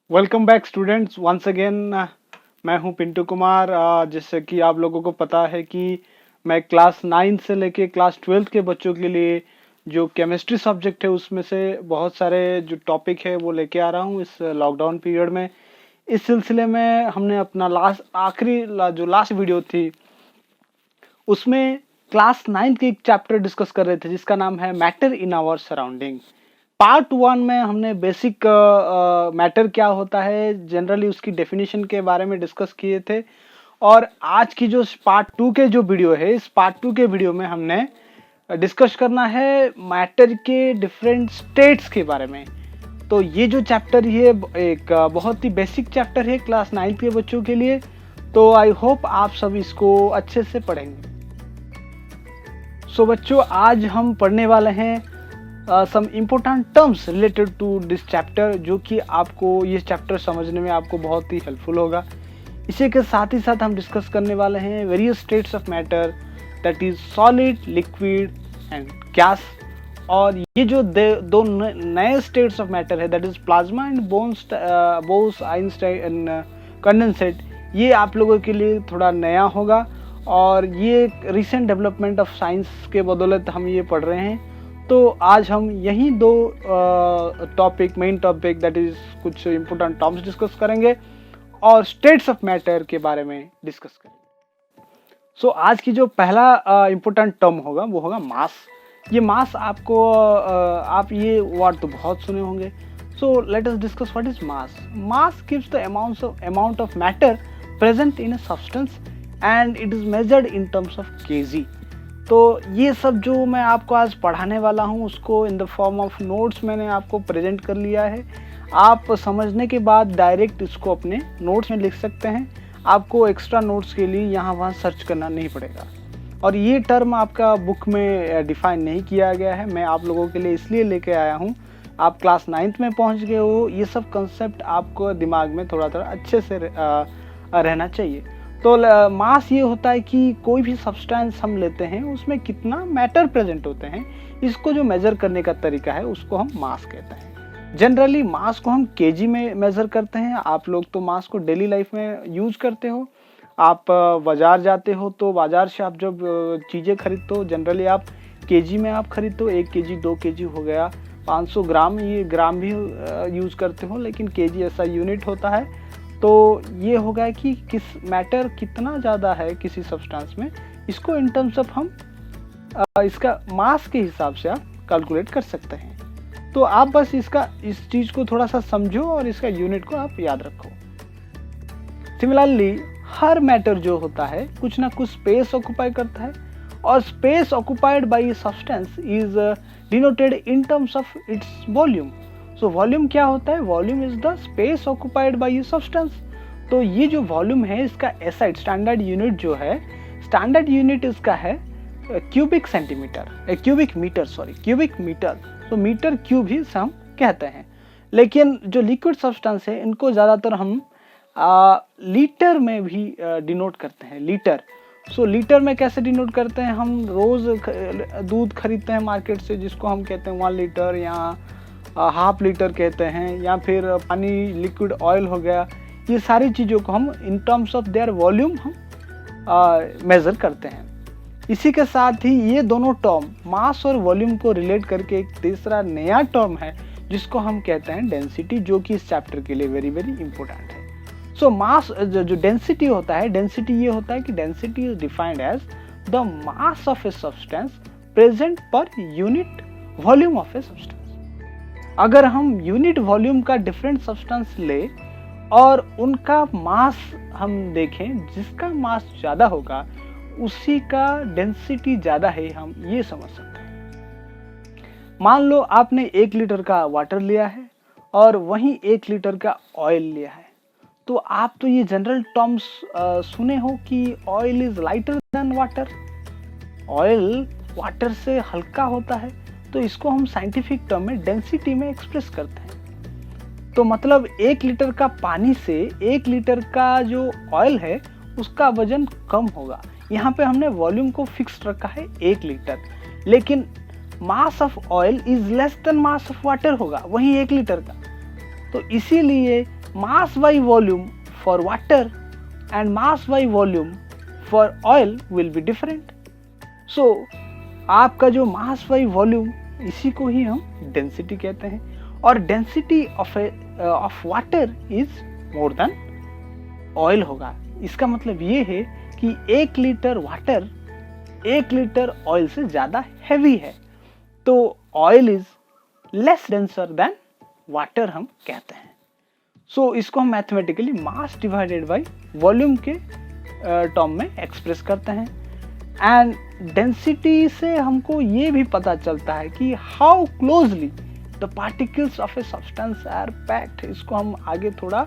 Welcome back students once again. मैं हूं पिंटू कुमार। जैसे कि आप लोगों को पता है कि मैं क्लास 9 से लेके क्लास 12 के बच्चों के लिए जो केमिस्ट्री सब्जेक्ट है उसमें से बहुत सारे जो टॉपिक है वो लेके आ रहा हूं इस लॉकडाउन पीरियड में। इस सिलसिले में हमने अपना जो लास्ट वीडियो थी उसमें क्लास 9 के एक चैप्टर डिस्कस कर रहे थे जिसका नाम है matter in our surrounding. Part 1 में हमने बेसिक मैटर क्या होता है जनरली उसकी डेफिनेशन के बारे में डिस्कस किए थे। और आज की जो पार्ट 2 के जो वीडियो है इस पार्ट 2 के वीडियो में हमने डिस्कस करना है मैटर के डिफरेंट स्टेट्स के बारे में। तो ये जो चैप्टर ये एक बहुत ही बेसिक चैप्टर है क्लास 9 के बच्चों के लिए। तो आई होप आप सब इसको अच्छे से पढ़ेंगे। सो बच्चों आज हम पढ़ने वाले हैं some important terms related to this chapter जो कि आपको ये चैप्टर समझने में आपको बहुत ही हेल्पफुल होगा। इसी के साथ ही साथ हम डिस्कस करने वाले हैं various states of matter that is solid, liquid and gas. और ये जो दो नए स्टेट्स ऑफ मैटर है that is plasma and boss Einstein condensate, ये आप लोगों के लिए थोड़ा नया होगा और ये रिसेंट डेवलपमेंट ऑफ साइंस के बदौलत हम ये पढ़ रहे हैं। तो आज हम यही दो मेन टॉपिक दैट इज कुछ इंपॉर्टेंट टर्म्स डिस्कस करेंगे और स्टेट्स ऑफ मैटर के बारे में डिस्कस करेंगे। सो आज की जो पहला इंपॉर्टेंट टर्म होगा वो होगा मास। ये मास आपको आप ये वर्ड तो बहुत सुने होंगे। So let us discuss what is mass. Mass gives the amount of matter present in a substance and it is measured in terms of KG. तो ये सब जो मैं आपको आज पढ़ाने वाला हूँ उसको in the form of notes मैंने आपको प्रेजेंट कर लिया है। आप समझने के बाद डायरेक्ट इसको अपने नोट्स में लिख सकते हैं। आपको एक्स्ट्रा नोट्स के लिए यहाँ वहाँ सर्च करना नहीं पड़ेगा। और ये टर्म आपका बुक में डिफाइन नहीं किया गया है, मैं आप लोगों के लिए इसलिए लेके आया हूँ। आप क्लास 9th में पहुँच गए हो, ये सब कंसेप्ट आपको दिमाग में थोड़ा थोड़ा अच्छे से रहना चाहिए। तो मास ये होता है कि कोई भी सब्सटेंस हम लेते हैं उसमें कितना मैटर प्रेजेंट होते हैं, इसको जो मेजर करने का तरीका है उसको हम मास कहते हैं। जनरली मास को हम केजी में मेजर करते हैं। आप लोग तो मास को डेली लाइफ में यूज करते हो। आप बाजार जाते हो तो बाजार से आप जब चीज़ें खरीदते हो जनरली आप केजी में आप खरीदते हो। 1 केजी 2 केजी हो गया, 500 ग्राम, ये ग्राम भी यूज करते हो, लेकिन केजी ऐसा यूनिट होता है। तो ये होगा कि किस मैटर कितना ज़्यादा है किसी सब्सटेंस में, इसको इन टर्म्स ऑफ हम इसका मास के हिसाब से आप कैलकुलेट कर सकते हैं। तो आप बस इस चीज़ को थोड़ा सा समझो और इसका यूनिट को आप याद रखो। सिमिलरली हर मैटर जो होता है कुछ ना कुछ स्पेस ऑक्यूपाई करता है और space occupied by substance is denoted in terms of its volume. So volume क्या होता है? Volume is the space occupied by substance. तो ये जो वॉल्यूम है इसका एसआई स्टैंडर्ड यूनिट जो है, स्टैंडर्ड यूनिट इसका है क्यूबिक मीटर। तो मीटर क्यूब ही हम कहते हैं। लेकिन जो लिक्विड सब्सटेंस है इनको ज़्यादातर हम लीटर में भी डिनोट करते हैं, लीटर। सो लीटर में कैसे डिनोट करते हैं? हम रोज़ दूध खरीदते हैं मार्केट से जिसको हम कहते हैं 1 लीटर या हाफ लीटर कहते हैं, या फिर पानी लिक्विड ऑयल हो गया, ये सारी चीज़ों को हम in terms of their volume हम मेज़र करते हैं। इसी के साथ ही ये दोनों टर्म मास और वॉल्यूम को रिलेट करके एक तीसरा नया टर्म है जिसको हम कहते हैं डेंसिटी, जो कि इस चैप्टर के लिए वेरी वेरी इंपॉर्टेंट है। सो मास जो डेंसिटी होता है, डेंसिटी ये होता है कि density is defined as the mass of a substance present per unit volume of a substance. अगर हम यूनिट वॉल्यूम का डिफरेंट सब्सटेंस ले और उनका मास हम देखें, जिसका मास ज़्यादा होगा उसी का डेंसिटी ज़्यादा है, हम ये समझ सकते हैं। मान लो आपने 1 लीटर का वाटर लिया है और वहीं 1 लीटर का ऑयल लिया है। तो आप तो ये जनरल टर्म्स सुने हो कि oil is lighter than water, oil water से हल्का होता है। तो इसको हम साइंटिफिक टर्म में डेंसिटी में एक्सप्रेस करते हैं। तो मतलब 1 लीटर का पानी से 1 लीटर का जो ऑयल है उसका वजन कम होगा। यहाँ पे हमने वॉल्यूम को फिक्स रखा है 1 लीटर, लेकिन mass of oil is less than mass of water होगा वही 1 लीटर का। तो इसीलिए mass by volume for water and mass by volume for oil will be different. So आपका जो मास बाई वॉल्यूम, इसी को ही हम डेंसिटी कहते हैं। और density of water is more than oil होगा। इसका मतलब ये है कि 1 लीटर वाटर 1 लीटर ऑयल से ज्यादा हैवी है। तो oil is less denser then water हम कहते हैं। सो इसको हम mathematically mass divided by volume के टर्म में एक्सप्रेस करते हैं। एंड डेंसिटी से हमको ये भी पता चलता है कि how closely the particles of a substance are packed. इसको हम आगे थोड़ा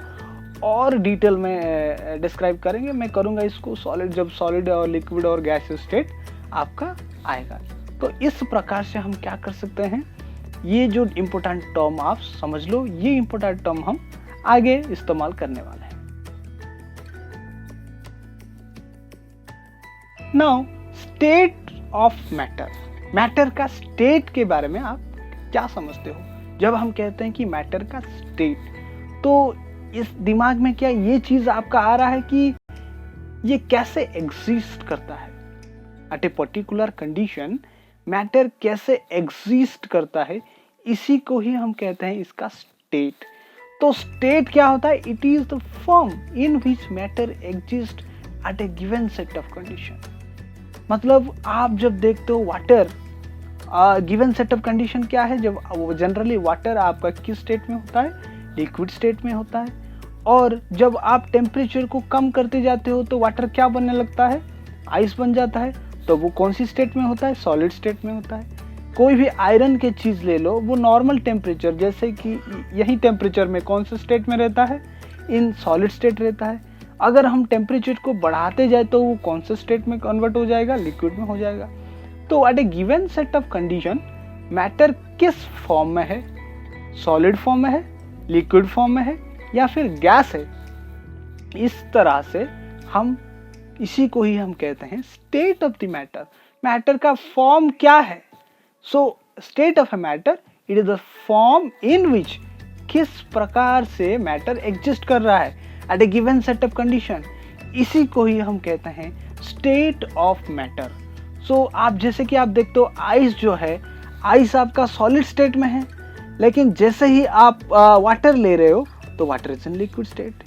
और डिटेल में डिस्क्राइब करेंगे। मैं करूँगा इसको सॉलिड, जब सॉलिड और लिक्विड और गैस स्टेट आपका आएगा। तो इस प्रकार से हम क्या कर सकते हैं, ये जो इम्पोर्टेंट टर्म आप समझ लो, ये इम्पोर्टेंट टर्म हम आगे इस्तेमाल करने वाले हैं। Now state of matter, matter का स्टेट के बारे में आप क्या समझते हो? जब हम कहते हैं कि मैटर का स्टेट, तो इस दिमाग में क्या ये चीज आपका आ रहा है कि ये कैसे एग्जिस्ट करता है at a particular condition, matter कैसे एग्जिस्ट करता है, इसी को ही हम कहते हैं इसका स्टेट। तो स्टेट क्या होता है? It is the form in which matter exist at a given set of condition. मतलब आप जब देखते हो water, given set of condition क्या है, जब जनरली वाटर आपका किस स्टेट में होता है? लिक्विड स्टेट में होता है। और जब आप टेम्परेचर को कम करते जाते हो तो वाटर क्या बनने लगता है? आइस बन जाता है। तो वो कौन सी स्टेट में होता है? सॉलिड स्टेट में होता है। कोई भी आयरन की चीज ले लो, वो नॉर्मल टेम्परेचर, जैसे कि यही टेम्परेचर में कौन से स्टेट में रहता है? इन सॉलिड स्टेट रहता है। अगर हम टेम्परेचर को बढ़ाते जाए तो वो कौन से स्टेट में कन्वर्ट हो जाएगा? लिक्विड में हो जाएगा। तो at a given set of condition matter किस फॉर्म में है? सॉलिड फॉर्म में है, लिक्विड फॉर्म में है, या फिर गैस है? इस तरह से हम इसी को ही हम कहते हैं state of the matter. Matter का फॉर्म क्या है? So state of a matter, it is the form in which, किस प्रकार से मैटर एग्जिस्ट कर रहा है at a given set of condition, इसी को ही हम कहते हैं स्टेट ऑफ मैटर। सो आप जैसे कि आप देखते हो आइस जो है, आइस आपका सॉलिड स्टेट में है, लेकिन जैसे ही आप वाटर ले रहे हो तो water is in liquid state.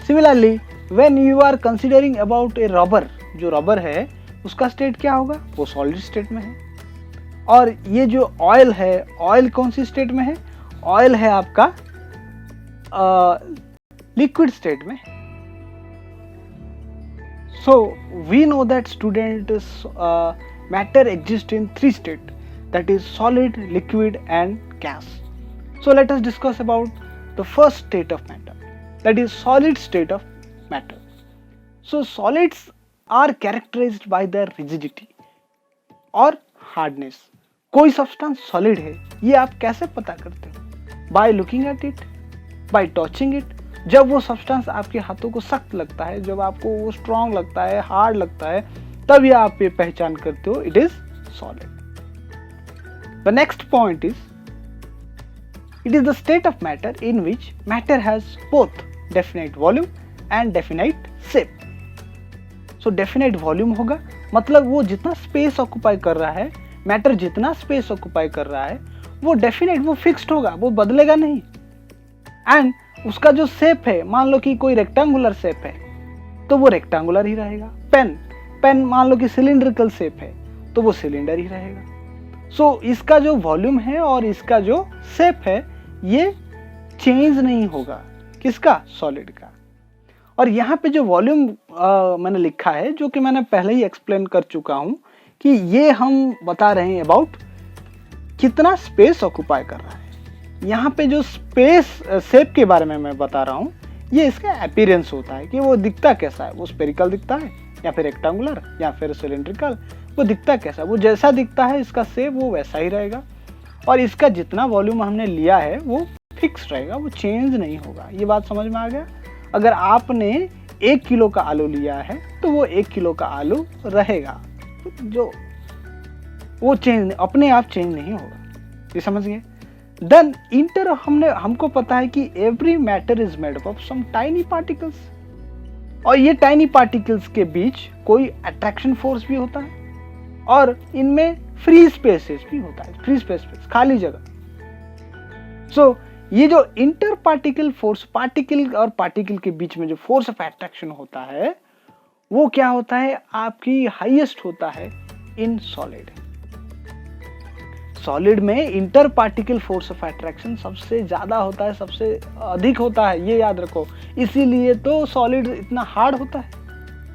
Similarly when you are considering about a rubber, जो रबर है उसका स्टेट क्या होगा? वो सॉलिड स्टेट में है। और ये जो ऑयल है, ऑयल कौन सी स्टेट में है? ऑयल है आपका लिक्विड स्टेट में। So we know that student, matter exist in 3 state, that is solid, liquid and gas. So let us discuss about the first state of matter, that is solid state of matter. So solids are characterized by their rigidity और hardness. कोई substance solid है, ये आप कैसे पता करते हो? By looking at it, by touching it. जब वो सब्सटेंस आपके हाथों को सख्त लगता है, जब आपको वो स्ट्रॉन्ग लगता है, हार्ड लगता है, तब ये आप ये पहचान करते हो it is solid. The next point is, it is the state of matter in which matter has both definite volume and definite shape. So definite volume होगा, मतलब वो जितना स्पेस ऑक्युपाई कर रहा है, मैटर जितना स्पेस ऑक्युपाई कर रहा है, वो डेफिनेट, वो फिक्स्ड होगा, वो बदलेगा नहीं। एंड उसका जो शेप है, मान लो कि कोई रेक्टेंगुलर शेप है तो वो रेक्टेंगुलर ही रहेगा। पेन मान लो कि सिलिंड्रिकल शेप है तो वो सिलेंडर ही रहेगा। सो इसका जो वॉल्यूम है और इसका जो शेप है ये चेंज नहीं होगा। किसका? सॉलिड का। और यहाँ पे जो वॉल्यूम मैंने लिखा है, जो कि मैंने पहले ही एक्सप्लेन कर चुका हूँ, कि ये हम बता रहे हैं अबाउट कितना स्पेस ऑक्युपाई कर रहा है। यहाँ पे जो स्पेस शेप के बारे में मैं बता रहा हूँ, ये इसका अपीयरेंस होता है कि वो दिखता कैसा है, वो स्पेरिकल दिखता है या फिर रेक्टेंगुलर या फिर सिलेंड्रिकल, वो दिखता कैसा है, वो जैसा दिखता है इसका शेप वो वैसा ही रहेगा। और इसका जितना वॉल्यूम हमने लिया है वो फिक्स रहेगा, वो चेंज नहीं होगा। ये बात समझ में आ गया? अगर आपने 1 किलो का आलू लिया है तो वो 1 किलो का आलू रहेगा, जो वो चेंज अपने आप चेंज नहीं होगा। ये समझ गए? देन इंटर हमको पता है कि every matter is made up of some tiny particles, और ये टाइनी पार्टिकल्स के बीच कोई अट्रैक्शन फोर्स भी होता है और इनमें फ्री स्पेसेस भी होता है, फ्री स्पेस खाली जगह। सो ये जो इंटर पार्टिकल फोर्स, पार्टिकल और पार्टिकल के बीच में जो फोर्स ऑफ अट्रैक्शन होता है वो क्या होता है, आपकी हाईएस्ट होता है इन सॉलिड। सॉलिड में inter particle force of attraction सबसे ज्यादा होता है, सबसे अधिक होता है, ये याद रखो। इसीलिए तो सॉलिड इतना हार्ड होता है,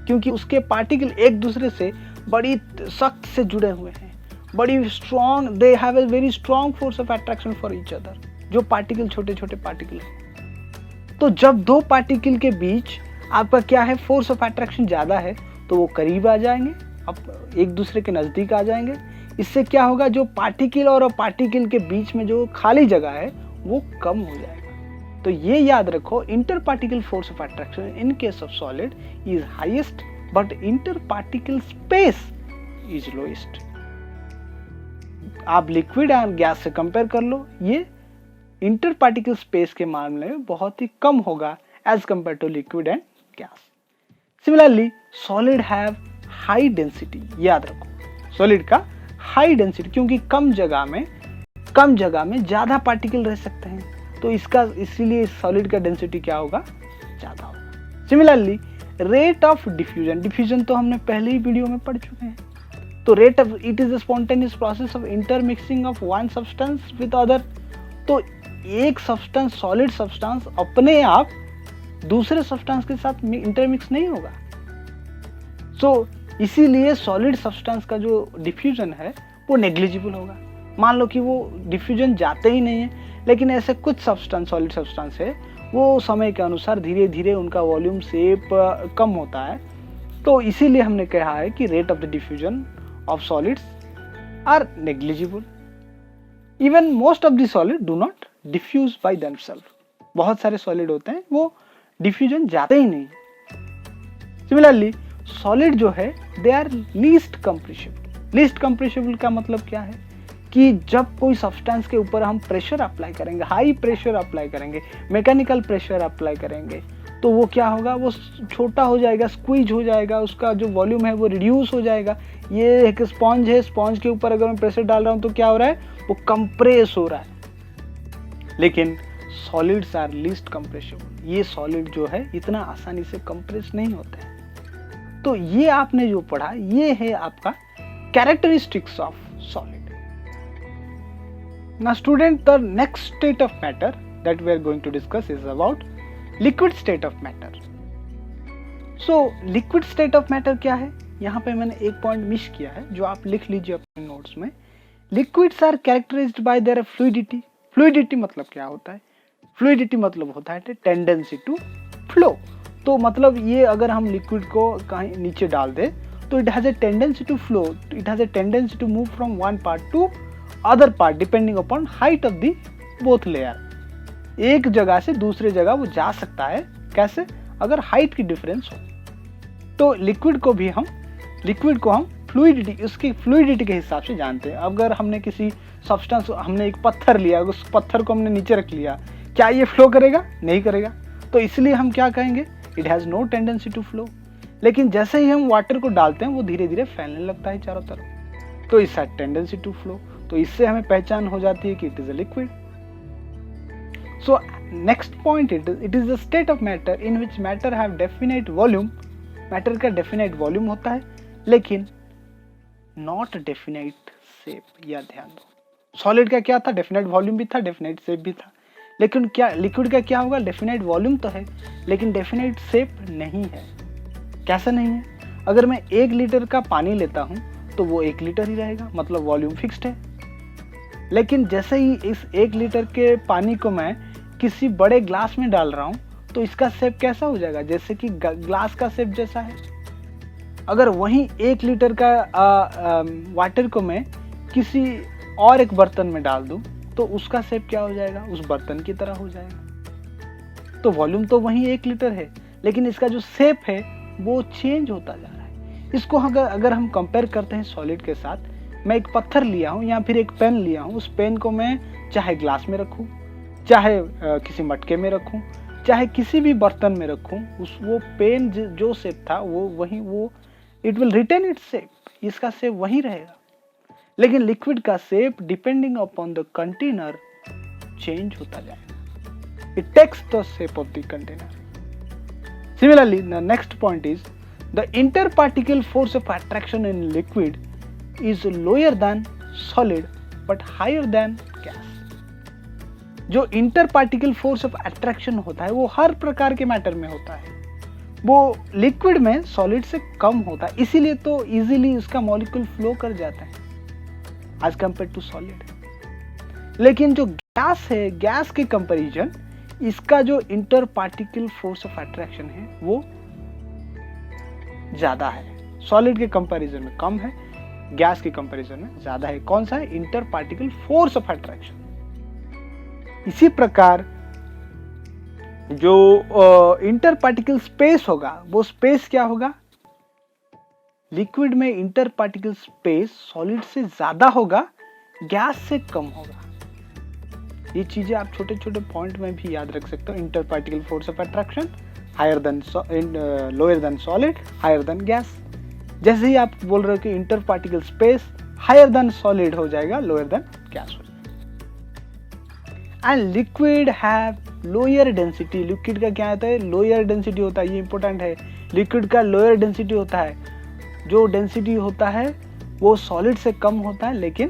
क्योंकि उसके पार्टिकल एक दूसरे से बड़ी सख्त से जुड़े हुए हैं, बड़ी strong, they have a very strong force of attraction for each other. जो पार्टिकल छोटे छोटे पार्टिकल है, तो जब दो पार्टिकल के बीच आपका क्या है, फोर्स ऑफ अट्रैक्शन ज्यादा है, तो वो करीब आ जाएंगे, अब एक दूसरे के नजदीक आ जाएंगे। इससे क्या होगा, जो पार्टिकल और पार्टिकल के बीच में जो खाली जगह है वो कम हो जाएगा। तो ये याद रखो, inter particle force of attraction in case of solid is highest but inter particle space is lowest. आप लिक्विड एंड गैस से कंपेयर कर लो, ये इंटर पार्टिकल स्पेस के मामले में बहुत ही कम होगा as compared to liquid and gas. Similarly solid have high density, याद रखो सॉलिड का हाई डेंसिटी, क्योंकि कम जगह में ज्यादा पार्टिकल रह सकते हैं, तो इसका इसीलिए सॉलिड का डेंसिटी क्या होगा, ज्यादा होगा। Similarly rate of diffusion, diffusion तो हमने पहले ही वीडियो में पढ़ चुके हैं। तो rate of it is spontaneous process of intermixing of one substance with other. तो एक सब्सटेंस, सॉलिड सब्सटेंस अपने आप दूसरे सब्सटेंस के साथ इंटरमिक्स नहीं होगा। सो इसीलिए सॉलिड सब्सटेंस का जो डिफ्यूजन है वो नेग्लिजिबल होगा। मान लो कि वो डिफ्यूजन जाते ही नहीं है, लेकिन ऐसे कुछ सब्सटेंस, सॉलिड सब्सटेंस है, वो समय के अनुसार धीरे धीरे उनका वॉल्यूम शेप कम होता है। तो इसीलिए हमने कहा है कि rate of the diffusion of solids are negligible. Even most of the solid do not diffuse by themself. बहुत सारे सॉलिड होते हैं वो डिफ्यूजन जाते ही नहीं। सिमिलरली सॉलिड जो है they are least compressible. Least compressible का मतलब क्या है कि जब कोई सब्सटेंस के ऊपर हम प्रेशर अप्लाई करेंगे, हाई प्रेशर अप्लाई करेंगे, मैकेनिकल प्रेशर अप्लाई करेंगे, तो वो क्या होगा, वो छोटा हो जाएगा, स्क्वीज हो जाएगा, उसका जो वॉल्यूम है वो रिड्यूस हो जाएगा। ये एक स्पॉन्ज है, स्पॉन्ज के ऊपर अगर मैं प्रेशर डाल रहा हूँ तो क्या हो रहा है, वो कंप्रेस हो रहा है। लेकिन सॉलिड्स आर लीस्ट कंप्रेसिबल। ये सॉलिड जो है इतना आसानी से कंप्रेस नहीं होते हैं। तो ये आपने जो पढ़ा ये है आपका characteristics of solid. Now student, the next state of matter that we are going to discuss is about liquid state of matter. So liquid state of matter क्या है, यहाँ पे मैंने एक पॉइंट मिस किया है जो आप लिख लीजिए अपने नोट्स में। Liquids are characterized by their fluidity. Fluidity मतलब क्या होता है, fluidity मतलब होता है tendency to flow। तो मतलब ये अगर हम लिक्विड को कहीं नीचे डाल दे तो it has a tendency to flow, it has a tendency to move from one part to other part depending upon height of the both layer. एक जगह से दूसरे जगह वो जा सकता है, कैसे, अगर हाइट की डिफरेंस हो। तो लिक्विड को हम फ्लूइडिटी, उसकी फ्लूइडिटी के हिसाब से जानते हैं। अगर हमने किसी सब्सटेंस, हमने एक पत्थर लिया, उस पत्थर को हमने नीचे रख लिया, क्या ये फ्लो करेगा, नहीं करेगा। तो इसलिए हम क्या कहेंगे, it has no tendency to flow. लेकिन जैसे ही हम वाटर को डालते हैं वो धीरे धीरे फैलने लगता है चारों तरफ, तो its has tendency to flow. तो इससे हमें पहचान हो जाती है कि it is a liquid. So next point, it is the state of matter in which matter have definite volume. Matter का डेफिनेट वॉल्यूम होता है लेकिन नॉट डेफिनेट शेप। यह ध्यान दो, सॉलिड का क्या था, डेफिनेट वॉल्यूम भी था, डेफिनेट शेप भी था। लेकिन क्या लिक्विड का क्या होगा, डेफिनेट वॉल्यूम तो है लेकिन डेफिनेट शेप नहीं है। कैसा नहीं है, अगर मैं 1 लीटर का पानी लेता हूं तो वो 1 लीटर ही रहेगा, मतलब वॉल्यूम फिक्स्ड है। लेकिन जैसे ही इस 1 लीटर के पानी को मैं किसी बड़े ग्लास में डाल रहा हूँ तो इसका शेप कैसा हो जाएगा, जैसे कि ग्लास का शेप जैसा है। अगर वहीं 1 लीटर का वाटर को मैं किसी और एक बर्तन में डाल दूं तो उसका शेप क्या हो जाएगा, उस बर्तन की तरह हो जाएगा। तो वॉल्यूम तो वहीं 1 लीटर है, लेकिन इसका जो शेप है वो चेंज होता जा रहा है। इसको अगर हम कंपेयर करते हैं सॉलिड के साथ, मैं एक पत्थर लिया हूँ या फिर एक पेन लिया हूँ, उस पेन को मैं चाहे ग्लास में रखूँ, चाहे किसी मटके में रखूँ, चाहे किसी भी बर्तन में रखूँ, वो पेन जो शेप था वो it will retain its shape, इसका शेप वही रहेगा। लेकिन लिक्विड का shape depending upon the container change होता जाएगा। It takes the shape of the container. Similarly, the next point is the interparticle force of attraction in liquid is lower than solid but higher than gas. जो interparticle force of attraction होता है वो हर प्रकार के matter में होता है, वो लिक्विड में सॉलिड से कम होता है, इसीलिए तो इजीली उसका मॉलिक्यूल फ्लो कर जाता है एज कंपेयर टू सॉलिड। लेकिन जो गैस है, गैस के कंपैरिजन इसका जो inter particle force of attraction है वो ज्यादा है, सॉलिड के कंपैरिजन में कम है, गैस के कंपैरिजन में ज्यादा है। कौन सा है, inter particle force of attraction. इसी प्रकार जो इंटर पार्टिकल स्पेस होगा, वो स्पेस क्या होगा, लिक्विड में इंटर पार्टिकल स्पेस सॉलिड से ज्यादा होगा, गैस से कम होगा। ये चीजें आप छोटे छोटे पॉइंट में भी याद रख सकते हो। Inter particle force of attraction higher than lower than solid, higher than gas. जैसे ही आप बोल रहे हो कि inter particle space higher than solid हो जाएगा, लोअर देन गैस हो जाएगा। And liquid have lower density. Liquid का क्या होता है, लोअर डेंसिटी होता है, ये इंपॉर्टेंट है। लिक्विड का लोअर डेंसिटी होता है, जो डेंसिटी होता है वो सॉलिड से कम होता है लेकिन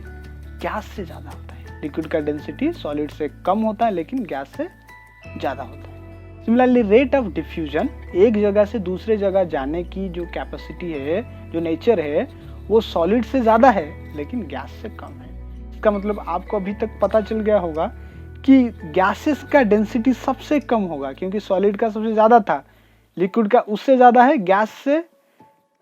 गैस से ज्यादा होता है। लिक्विड का डेंसिटी सॉलिड से कम होता है लेकिन गैस से ज्यादा होता है। सिमिलरली रेट ऑफ डिफ्यूजन, एक जगह से दूसरे जगह जाने की जो कैपेसिटी है, जो नेचर है, वो सॉलिड से ज्यादा है लेकिन गैस से कम है। इसका मतलब आपको अभी तक पता चल गया होगा कि गैसेस का डेंसिटी सबसे कम होगा, क्योंकि सॉलिड का सबसे ज्यादा था, लिक्विड का उससे ज्यादा है, गैस से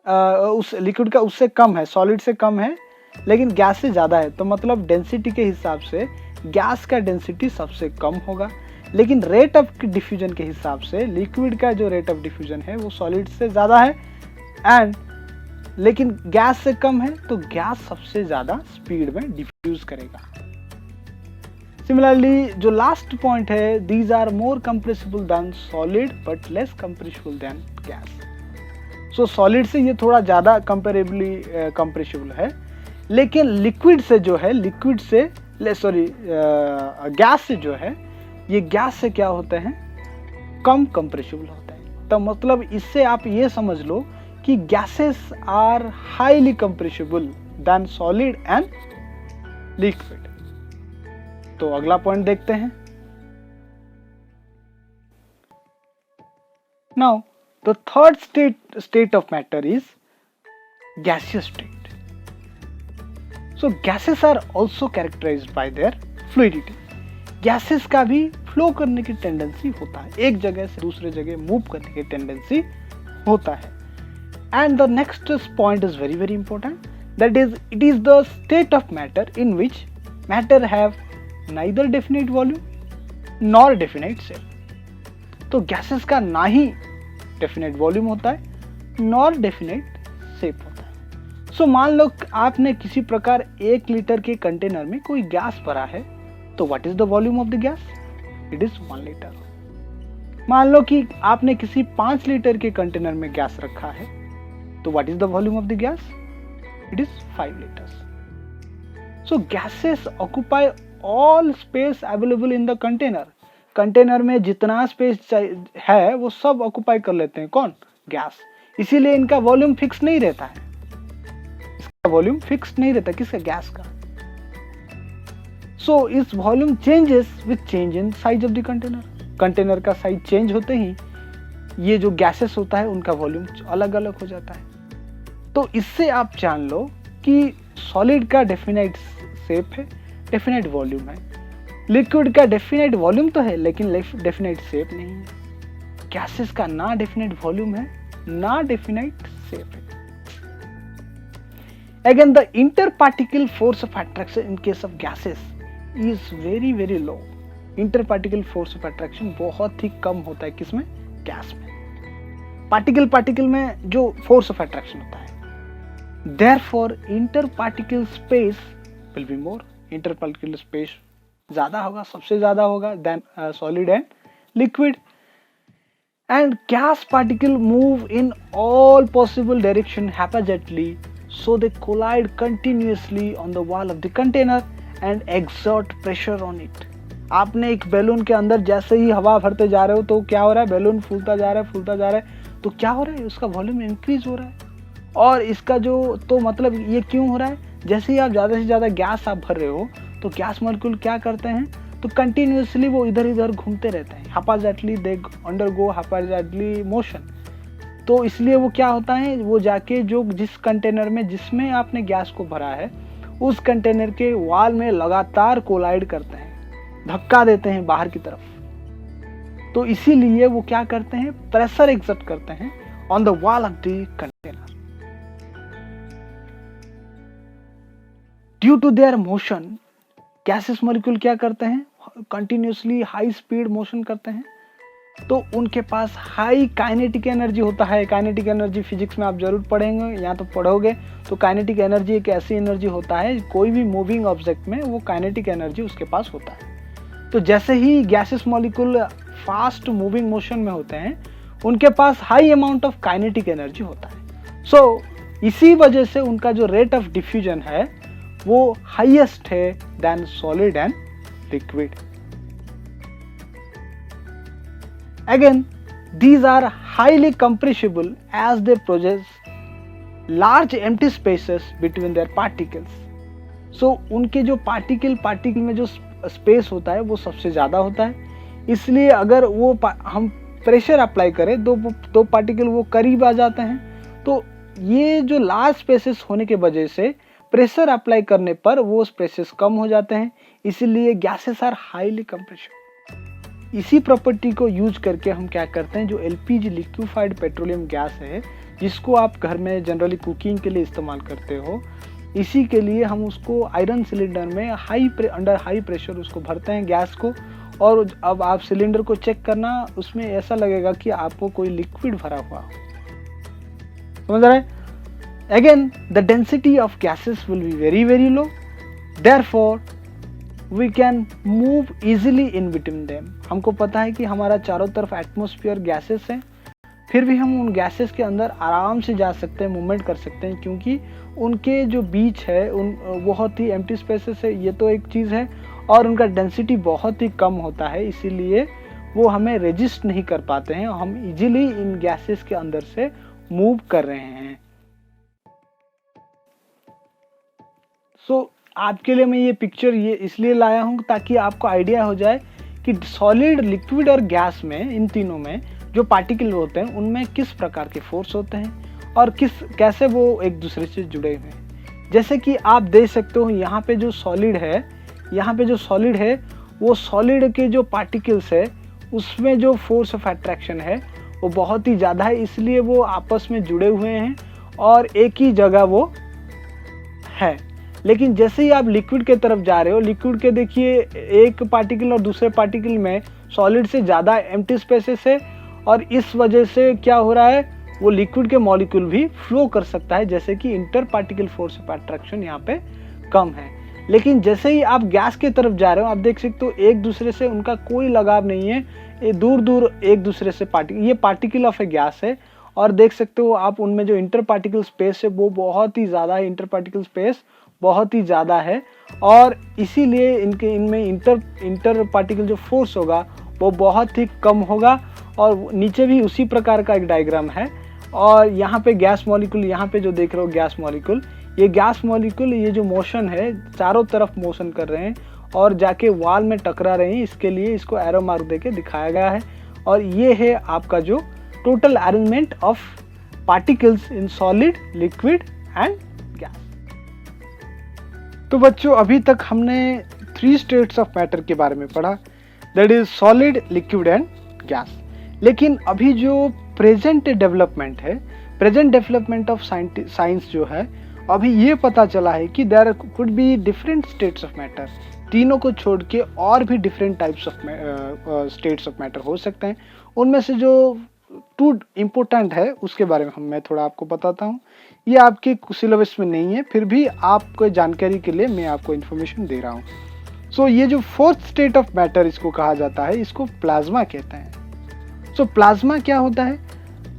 उस लिक्विड का उससे कम है, सॉलिड से कम है लेकिन गैस से ज्यादा है। तो मतलब डेंसिटी के हिसाब से गैस का डेंसिटी सबसे कम होगा, लेकिन रेट ऑफ डिफ्यूजन के हिसाब से लिक्विड का जो रेट ऑफ डिफ्यूजन है वो सॉलिड से ज्यादा है एंड लेकिन गैस से कम है, तो गैस सबसे ज्यादा स्पीड में डिफ्यूज करेगा। सिमिलरली जो लास्ट पॉइंट है, these are more compressible than solid but less compressible than gas. So solid से ये थोड़ा ज्यादा कंपेरेबली कंप्रेसिबल है, लेकिन लिक्विड से जो है, लिक्विड से गैस से जो है, ये गैस से क्या होते हैं, कम कंप्रेसिबल होता है। तो मतलब इससे आप ये समझ लो कि gases are highly compressible than solid and liquid. तो अगला पॉइंट देखते हैं। Now the third state of matter is gaseous state. So gases are also characterized by their fluidity. Gases का भी फ्लो करने की टेंडेंसी होता है, एक जगह से दूसरे जगह मूव करने की टेंडेंसी होता है। And the next point is very very important, that is it is the state of matter in which matter have neither definite volume nor definite shape. तो गैसेस का ना ही डेफिनेट वॉल्यूम होता है nor definite shape होता है। सो मान लो आपने किसी प्रकार 1 लीटर के कंटेनर में कोई गैस भरा है, तो what is the volume of the gas, it is 1 litre. मान लो कि आपने किसी 5 लीटर के कंटेनर में गैस रखा है, तो what is the volume of the gas, it is 5 litres. So gases occupy all space available in the container. Container में जितना स्पेस है वो सब ऑक्यूपाई कर लेते हैं, कौन, गैस। इसीलिए इनका वॉल्यूम फिक्स नहीं रहता है, इसका वॉल्यूम फिक्स नहीं रहता, किसका, गैस का। सो इस volume changes with change in size of the container. Container का साइज चेंज होते ही ये जो गैसेस होता है उनका वॉल्यूम अलग अलग हो जाता है। तो इससे आप जान लो कि सॉलिड का डेफिनेट शेप है डेफिनेट वॉल्यूम है। लिक्विड का डेफिनेट वॉल्यूम तो है लेकिन डेफिनेट शेप नहीं है। गैसेस का ना डेफिनेट वॉल्यूम है ना डेफिनेट शेप है। Again, the interparticle force of attraction in case of gases is very very low. Interparticle force of attraction बहुत ही कम होता है किसमें? गैस में। पार्टिकल में जो फोर्स ऑफ अट्रैक्शन होता है, therefore interparticle space will be more. Interparticle space ज्यादा होगा, सबसे ज्यादा होगा than solid and liquid. And gas particle move in all possible direction haphazardly. So they collide continuously on the wall of the container and exert pressure on it. आपने एक balloon के अंदर जैसे ही हवा भरते जा रहे हो तो क्या हो रहा है, बैलून फूलता जा रहा है, तो क्या हो रहा है, उसका वॉल्यूम इंक्रीज हो रहा है। और इसका जो तो मतलब ये क्यों हो रहा है, जैसे ही आप ज़्यादा से ज़्यादा गैस आप भर रहे हो तो गैस मॉलिक्यूल क्या करते हैं, तो कंटिन्यूसली वो इधर उधर घूमते रहते हैं, haphazardly they undergo haphazardly motion. तो इसलिए वो क्या होता है, वो जाके जो जिस कंटेनर में जिसमें आपने गैस को भरा है उस कंटेनर के वॉल में लगातार कोलाइड करते हैं, धक्का देते हैं बाहर की तरफ। तो इसीलिए वो क्या करते हैं, प्रेशर एक्सर्ट करते हैं on the wall of the container. Due to their motion gases molecule क्या करते हैं, कंटिन्यूसली हाई स्पीड मोशन करते हैं, तो उनके पास हाई काइनेटिक एनर्जी होता है। काइनेटिक एनर्जी फिजिक्स में आप जरूर पढ़ेंगे या तो पढ़ोगे। तो काइनेटिक एनर्जी एक ऐसी एनर्जी होता है, कोई भी मूविंग ऑब्जेक्ट में वो काइनेटिक एनर्जी उसके पास होता है। तो जैसे ही gases molecule fast moving motion में होते हैं उनके पास high amount of kinetic energy होता है। सो इसी वजह से उनका जो रेट ऑफ डिफ्यूजन है वो हाईएस्ट है than solid and liquid. Again, these are highly compressible as they possess large empty spaces between their particles. So उनके जो पार्टिकल में जो स्पेस होता है वो सबसे ज़्यादा होता है, इसलिए अगर वो हम प्रेशर अप्लाई करें तो पार्टिकल वो करीब आ जाते हैं। तो ये जो लार्ज स्पेसेस होने के वजह से प्रेशर अप्लाई करने पर वो स्पेसेस कम हो जाते हैं, इसीलिए गैसेस आर हाईली कंप्रेसिबल। इसी प्रॉपर्टी को यूज करके हम क्या करते हैं, जो एलपीजी लिक्विफाइड पेट्रोलियम गैस है जिसको आप घर में जनरली कुकिंग के लिए इस्तेमाल करते हो, इसी के लिए हम उसको आयरन सिलेंडर में अंडर हाई प्रेशर उसको भरते हैं गैस को। और अब आप सिलेंडर को चेक करना, उसमें ऐसा लगेगा कि आपको कोई लिक्विड भरा हुआ हो। समझ रहे हैं? Again the density of gases will be very very low, therefore we can move easily in between them. हमको पता है कि हमारा चारों तरफ एटमॉस्फेयर गैसेस है, फिर भी हम उन गैसेस के अंदर आराम से जा सकते हैं, मूवमेंट कर सकते हैं, क्योंकि उनके जो बीच है उन बहुत ही एम्प्टी स्पेसेस है, ये तो एक चीज़ है, और उनका डेंसिटी बहुत ही कम होता है, इसीलिए वो हमें रेजिस्ट नहीं कर पाते हैं, हम इजीली इन गैसेस के अंदर से मूव कर रहे हैं। सो आपके लिए मैं ये पिक्चर ये इसलिए लाया हूँ ताकि आपको आइडिया हो जाए कि सॉलिड, लिक्विड और गैस में, इन तीनों में जो पार्टिकल होते हैं उनमें किस प्रकार के फोर्स होते हैं और कैसे वो एक दूसरे से जुड़े हुए हैं। जैसे कि आप देख सकते हो यहाँ पे जो सॉलिड है वो सॉलिड के जो पार्टिकल्स है उसमें जो फोर्स ऑफ अट्रैक्शन है वो बहुत ही ज़्यादा है, इसलिए वो आपस में जुड़े हुए हैं और एक ही जगह वो है। लेकिन जैसे ही आप लिक्विड के तरफ जा रहे हो, लिक्विड के देखिए एक पार्टिकल और दूसरे पार्टिकल में सॉलिड से ज़्यादा एम्प्टी स्पेसेस है, और इस वजह से क्या हो रहा है, वो लिक्विड के मॉलिक्यूल भी फ्लो कर सकता है, जैसे कि inter particle force of attraction यहाँ पे कम है। लेकिन जैसे ही आप गैस के तरफ जा रहे हो, आप देख सकते हो एक दूसरे से उनका कोई लगाव नहीं है, ये दूर दूर एक दूसरे से ये पार्टिकल ऑफ ए गैस है, और देख सकते हो आप उनमें जो इंटर पार्टिकल स्पेस है वो बहुत ही ज़्यादा है, इंटर पार्टिकल स्पेस बहुत ही ज़्यादा है, और इसीलिए इनमें इंटर पार्टिकल जो फोर्स होगा वो बहुत ही कम होगा। और नीचे भी उसी प्रकार का एक डायग्राम है, और यहाँ पे गैस मॉलिक्यूल, यहाँ पे जो देख रहे हो गैस मॉलिक्यूल, ये गैस मॉलिक्यूल ये जो मोशन है चारों तरफ मोशन कर रहे हैं और जाके वॉल में टकरा रहे हैं, इसके लिए इसको एरो मार्क देके दिखाया गया है। और ये है आपका जो total arrangement of particles in solid, liquid and gas. तो बच्चों अभी तक हमने 3 स्टेट्स ऑफ मैटर के बारे में पढ़ा, that is solid, liquid and gas. लेकिन अभी जो प्रेजेंट डेवलपमेंट है, प्रेजेंट डेवलपमेंट ऑफ साइंस जो है, अभी ये पता चला है कि there could be different states of matter. तीनों को छोड़ के और भी different types of states of matter हो सकते हैं। उनमें से जो 2 इम्पोर्टेंट है उसके बारे में मैं थोड़ा आपको बताता हूँ। ये आपके सिलेबस में नहीं है, फिर भी आपको जानकारी के लिए मैं आपको इन्फॉर्मेशन दे रहा हूँ। सो ये जो 4th स्टेट ऑफ मैटर इसको कहा जाता है, इसको प्लाज्मा कहते हैं। सो प्लाज्मा क्या होता है?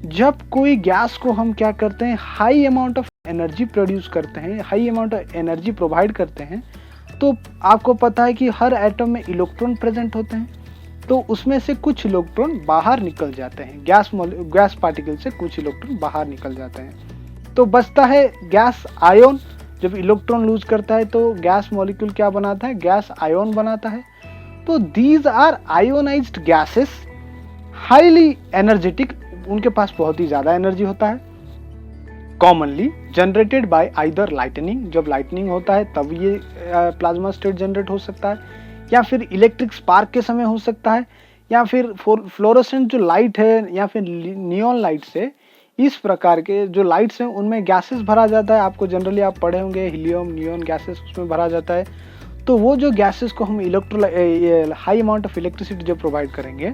जब कोई गैस को हम क्या करते हैं, high amount of energy produce करते हैं, high amount of energy provide करते हैं, तो आपको पता है कि हर एटम में इलेक्ट्रॉन प्रेजेंट होते हैं, तो उसमें से कुछ इलेक्ट्रॉन बाहर निकल जाते हैं, गैस पार्टिकल से कुछ इलेक्ट्रॉन बाहर निकल जाते हैं, तो बचता है गैस आयन। जब इलेक्ट्रॉन लूज करता है तो गैस मॉलिक्यूल क्या बनाता है, गैस आयन बनाता है। तो these are ionized gases, highly energetic, उनके पास बहुत ही ज्यादा एनर्जी होता है। Commonly generated by either lightning, जब लाइटनिंग होता है तब ये प्लाज्मा स्टेट जनरेट हो सकता है, या फिर इलेक्ट्रिक स्पार्क के समय हो सकता है, या फिर फ्लोरोसेंट जो लाइट है, या फिर नियॉन लाइट से, इस प्रकार के जो लाइट्स हैं उनमें गैसेस भरा जाता है। आपको जनरली आप पढ़े होंगे हीलियम, नियॉन गैसेस उसमें भरा जाता है। तो वो जो गैसेस को हम हाई अमाउंट ऑफ इलेक्ट्रिसिटी जब प्रोवाइड करेंगे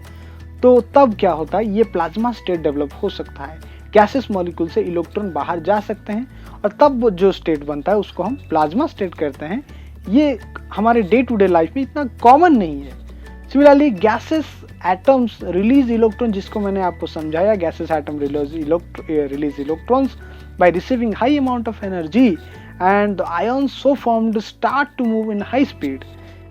तो तब क्या होता है, ये प्लाज्मा स्टेट डेवलप हो सकता है। गैसेस मॉलिक्यूल से इलेक्ट्रॉन बाहर जा सकते हैं और तब जो स्टेट बनता है उसको हम प्लाज्मा स्टेट कहते हैं। ये हमारे डे टू डे लाइफ में इतना कॉमन नहीं है। Similarly gases atoms release electron, जिसको मैंने आपको समझाया, gases atom release electrons by receiving high amount of energy and the ions so formed start to move in high speed.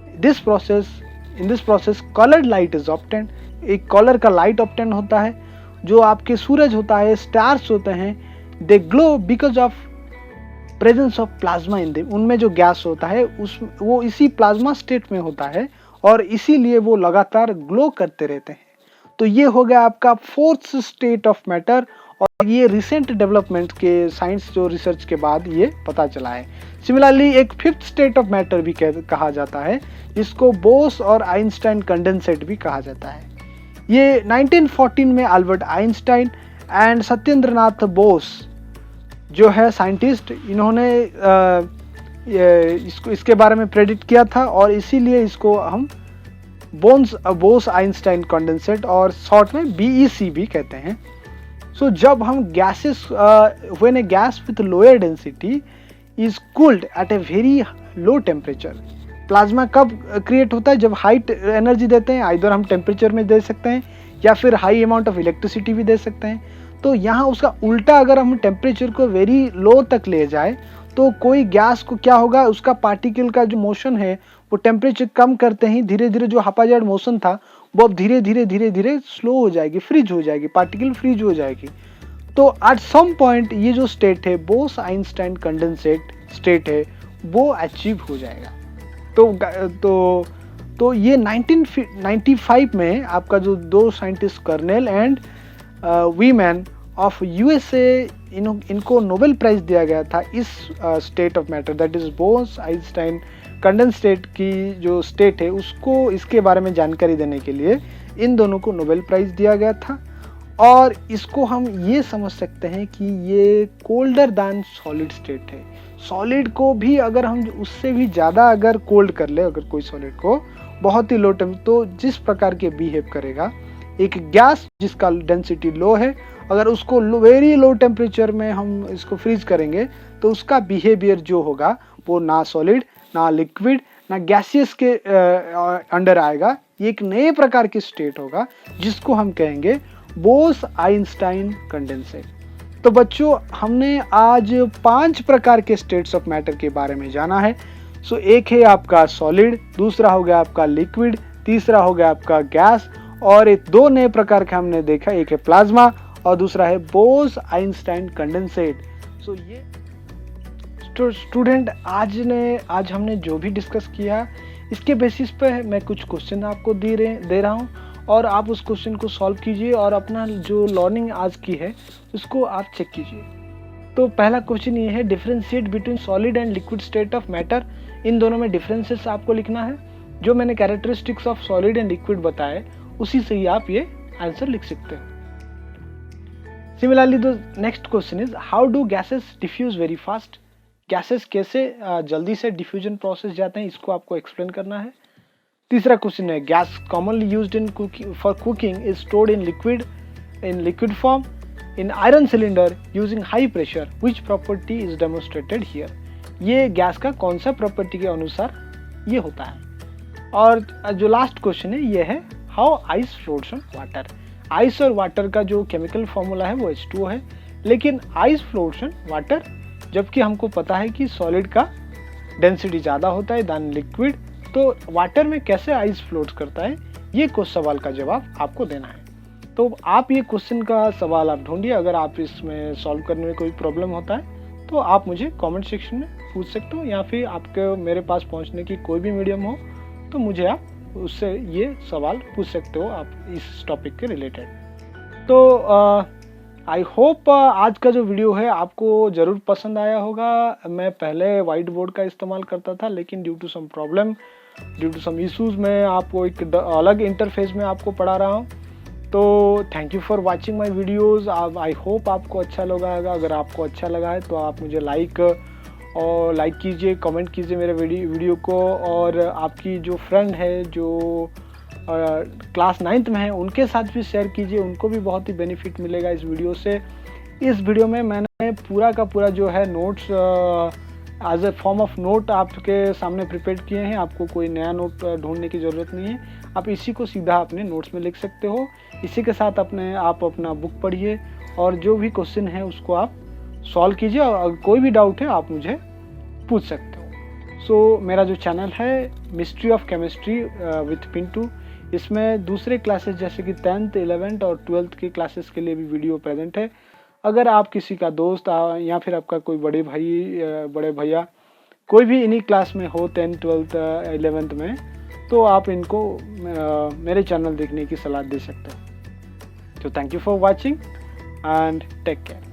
In this process coloured light is obtained, एक colour का light obtain होता है। जो आपके सूरज होता है, stars होते हैं, they glow because of presence of plasma in them. उनमें जो गैस होता है वो इसी प्लाज्मा स्टेट में होता है और इसीलिए वो लगातार ग्लो करते रहते हैं। तो ये हो गया आपका 4th स्टेट ऑफ मैटर, और ये रिसेंट डेवलपमेंट के साइंस जो रिसर्च के बाद ये पता चला है। सिमिलरली एक 5th स्टेट ऑफ मैटर भी कहा जाता है, जिसको बोस और आइंस्टाइन कंडेंसेट भी कहा जाता है। ये 1914 में Albert Einstein and Satyendranath Bose जो है साइंटिस्ट, इन्होंने इसके बारे में प्रेडिक्ट किया था, और इसीलिए इसको हम बोस आइंस्टाइन कंडेंसेट और शॉर्ट में BEC भी कहते हैं। सो जब हम gases when a gas with lower density is cooled at a very low temperature, plasma कब क्रिएट होता है, जब हाई एनर्जी देते हैं, आइदर हम टेम्परेचर में दे सकते हैं या फिर हाई अमाउंट ऑफ इलेक्ट्रिसिटी भी दे सकते हैं। तो यहाँ उसका उल्टा, अगर हम टेम्परेचर को वेरी लो तक ले जाए तो कोई गैस को क्या होगा, उसका पार्टिकल का जो मोशन है वो टेम्परेचर कम करते ही धीरे धीरे जो हाइपाजार्ड मोशन था वो अब धीरे धीरे स्लो हो जाएगी, फ्रीज हो जाएगी, पार्टिकल फ्रीज हो जाएगी। तो एट सम पॉइंट ये जो स्टेट है, बोस आइंस्टाइन कंडेंसेट स्टेट है, वो अचीव हो जाएगा। तो ये 1995 में आपका जो 2 scientist kernel and women of USA, इनको नोबेल प्राइज दिया गया था इस state of matter, that is Bose Einstein condensate की जो स्टेट है उसको, इसके बारे में जानकारी देने के लिए इन दोनों को नोबेल प्राइज दिया गया था। और इसको हम ये समझ सकते हैं कि ये कोल्डर दैन सॉलिड स्टेट है। सॉलिड को भी अगर हम उससे भी ज़्यादा अगर कोल्ड कर ले, अगर कोई सॉलिड को बहुत ही लो टेम्परेचर, तो जिस प्रकार के बिहेव करेगा एक गैस जिसका डेंसिटी लो है, अगर उसको वेरी लो टेम्परेचर में हम इसको फ्रीज करेंगे तो उसका बिहेवियर जो होगा वो ना सॉलिड, ना लिक्विड, ना गैसियस के अंडर आएगा। ये एक नए प्रकार की स्टेट होगा जिसको हम कहेंगे बोस आइंस्टाइन कंडेंसेट। तो बच्चों, हमने आज 5 प्रकार के स्टेट्स ऑफ मैटर के बारे में जाना है। सो एक है आपका सॉलिड, दूसरा हो गया आपका लिक्विड, तीसरा हो गया आपका गैस, और एक 2 नए प्रकार के हमने देखा, एक है प्लाज्मा और दूसरा है बोस आइंस्टाइन कंडेंसेट। सो ये स्टूडेंट आज हमने जो भी डिस्कस किया इसके बेसिस पे मैं कुछ क्वेश्चन आपको दे रहा हूँ, और आप उस क्वेश्चन को सॉल्व कीजिए और अपना जो लर्निंग आज की है उसको आप चेक कीजिए। तो पहला क्वेश्चन ये है, differentiate between solid and liquid state of matter. इन दोनों में डिफरेंसेस आपको लिखना है। जो मैंने characteristics of solid and liquid बताए उसी से ही आप ये आंसर लिख सकते हो। Similarly the next question is, how do gases diffuse very fast. Gases कैसे जल्दी से डिफ्यूजन प्रोसेस जाते हैं, इसको आपको एक्सप्लेन करना है। तीसरा क्वेश्चन है, gas commonly used in for cooking is stored in liquid form in iron cylinder using high pressure, which property is demonstrated here. ये गैस का कौन सा प्रॉपर्टी के अनुसार ये होता है। और जो लास्ट क्वेश्चन है ये है, how ice floats on water. Ice और वाटर का जो केमिकल फॉर्मूला है वो H2O है, लेकिन आइस फ्लोट्स ऑन वाटर, जबकि हमको पता है कि सॉलिड का डेंसिटी ज़्यादा होता है दैन लिक्विड, तो वाटर में कैसे आइस फ्लोट्स करता है, ये कुछ सवाल का जवाब आपको देना है। तो आप ये क्वेश्चन का सवाल आप ढूंढिए। अगर आप इसमें सॉल्व करने में कोई प्रॉब्लम होता है तो आप मुझे कमेंट सेक्शन में पूछ सकते हो, या फिर आपके मेरे पास पहुंचने की कोई भी मीडियम हो तो मुझे आप उससे ये सवाल पूछ सकते हो आप इस टॉपिक के रिलेटेड। तो आई होप आज का जो वीडियो है आपको ज़रूर पसंद आया होगा। मैं पहले वाइट बोर्ड का इस्तेमाल करता था, लेकिन due to some problem, due to some issues मैं आपको एक अलग इंटरफेस में आपको पढ़ा रहा हूँ। तो thank you for watching my videos. I hope आपको अच्छा लगा होगा। अगर आपको अच्छा लगा है तो आप मुझे लाइक कीजिए, कमेंट कीजिए मेरे वीडियो को, और आपकी जो फ्रेंड है जो क्लास 9th में है उनके साथ भी शेयर कीजिए, उनको भी बहुत ही बेनिफिट मिलेगा इस वीडियो से। इस वीडियो में मैंने पूरा का पूरा जो है notes as a form of note आपके सामने प्रिपेयर किए हैं। आपको कोई नया नोट ढूंढने की ज़रूरत नहीं है, आप इसी को सीधा अपने नोट्स में लिख सकते हो। इसी के साथ आप अपना बुक पढ़िए और जो भी क्वेश्चन है उसको आप सॉल्व कीजिए, और कोई भी डाउट है आप मुझे पूछ सकते हो। सो मेरा जो चैनल है mystery of chemistry with Pintu, इसमें दूसरे क्लासेस जैसे कि 10th, 11th और 12th के क्लासेस के लिए भी वीडियो प्रेजेंट है। अगर आप किसी का दोस्त या फिर आपका कोई बड़े भैया कोई भी इन्हीं क्लास में हो 10th, 12th, 11th में, तो आप इनको मेरे चैनल देखने की सलाह दे सकते हो। तो thank you for watching and take care.